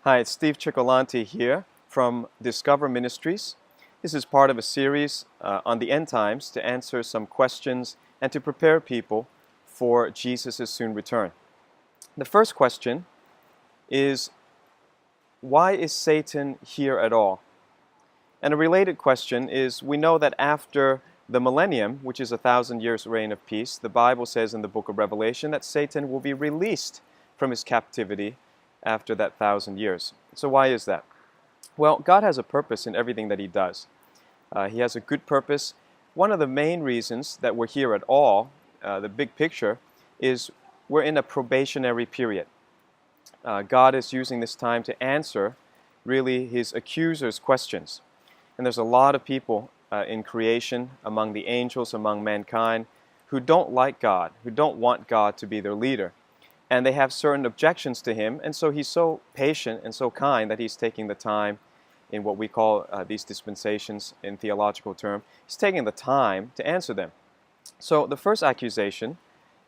Hi, it's Steve Cioccolanti here from Discover Ministries. This is part of a series on the end times to answer some questions and to prepare people for Jesus' soon return. The first question is, why is Satan here at all? And a related question is, we know that after the millennium, which is 1,000 years reign of peace, the Bible says in the book of Revelation that Satan will be released from his captivity after that 1,000 years. So why is that? Well, God has a purpose in everything that He does. He has a good purpose. One of the main reasons that we're here at all, the big picture, is we're in a probationary period. God is using this time to answer, really, His accusers' questions. And there's a lot of people in creation, among the angels, among mankind, who don't like God, who don't want God to be their leader. And they have certain objections to Him, and so He's so patient and so kind that He's taking the time in what we call these dispensations in theological term. He's taking the time to answer them. So the first accusation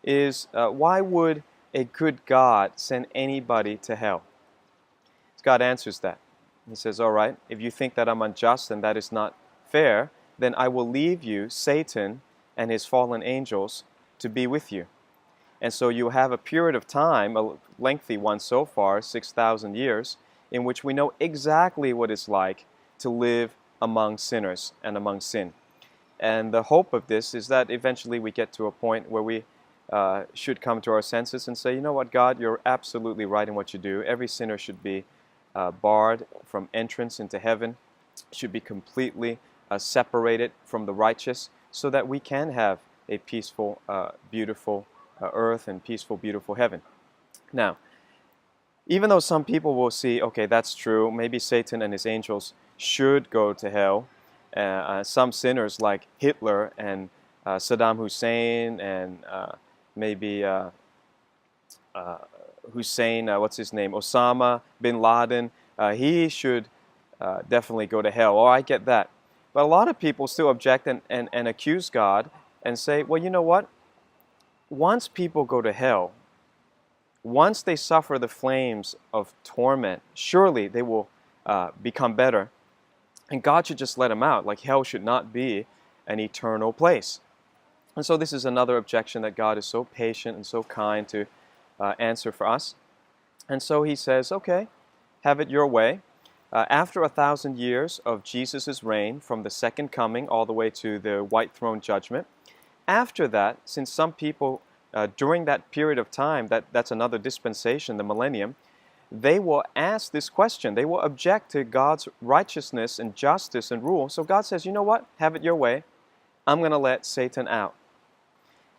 is, why would a good God send anybody to hell? God answers that. He says, all right, if you think that I'm unjust and that is not fair, then I will leave you, Satan and his fallen angels, to be with you. And so you have a period of time, a lengthy one so far, 6,000 years, in which we know exactly what it's like to live among sinners and among sin. And the hope of this is that eventually we get to a point where we should come to our senses and say, you know what, God, you're absolutely right in what you do. Every sinner should be barred from entrance into heaven, should be completely separated from the righteous, so that we can have a peaceful, beautiful earth and peaceful, beautiful heaven. Now, even though some people will see, okay, that's true, maybe Satan and his angels should go to hell, some sinners like Hitler and Saddam Hussein and maybe Hussein, what's his name, Osama bin Laden, he should definitely go to hell. Oh, I get that. But a lot of people still object and accuse God and say, well, you know what? Once people go to hell, once they suffer the flames of torment, surely they will become better. And God should just let them out. Like hell should not be an eternal place. And so this is another objection that God is so patient and so kind to answer for us. And so He says, okay, have it your way. After 1,000 years of Jesus' reign, from the second coming all the way to the white throne judgment, after that, since some people during that period of time, that's another dispensation, the millennium, they will ask this question. They will object to God's righteousness and justice and rule. So God says, you know what? Have it your way. I'm going to let Satan out.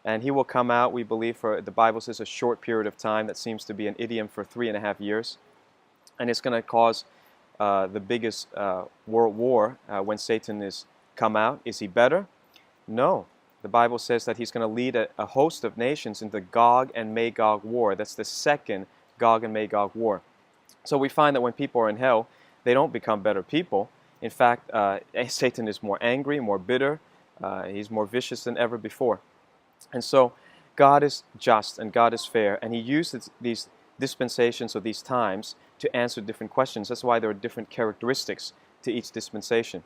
And he will come out, we believe, for, the Bible says, a short period of time. That seems to be an idiom for 3.5 years. And it's going to cause the biggest world war when Satan is come out. Is he better? No. The Bible says that he's going to lead a host of nations into Gog and Magog war. That's the second Gog and Magog war. So we find that when people are in hell, they don't become better people. In fact, Satan is more angry, more bitter. He's more vicious than ever before. And so God is just and God is fair, and He uses these dispensations or these times to answer different questions. That's why there are different characteristics to each dispensation.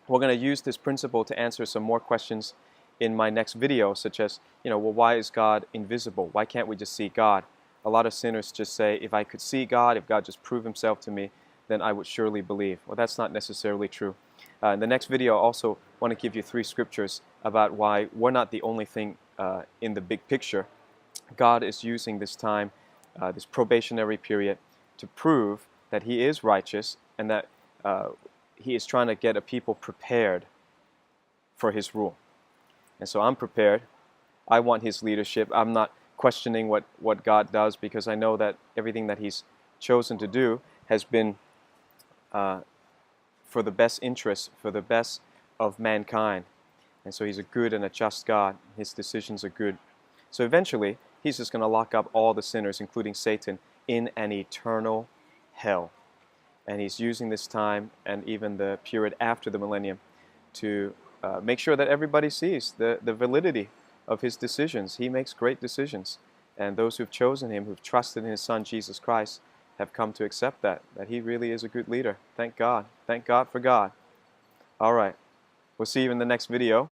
We're going to use this principle to answer some more questions in my next video, such as, well, why is God invisible? Why can't we just see God? A lot of sinners just say, if I could see God, if God just proved Himself to me, then I would surely believe. Well, that's not necessarily true. In the next video, I also want to give you 3 scriptures about why we're not the only thing in the big picture. God is using this time, this probationary period, to prove that He is righteous and that He is trying to get a people prepared for His rule. And so I'm prepared. I want His leadership. I'm not questioning what God does, because I know that everything that He's chosen to do has been for the best interest, for the best of mankind. And so He's a good and a just God. His decisions are good. So eventually, He's just going to lock up all the sinners, including Satan, in an eternal hell. And He's using this time and even the period after the millennium to make sure that everybody sees the validity of His decisions. He makes great decisions. And those who've chosen Him, who've trusted in His Son, Jesus Christ, have come to accept that He really is a good leader. Thank God. Thank God for God. All right. We'll see you in the next video.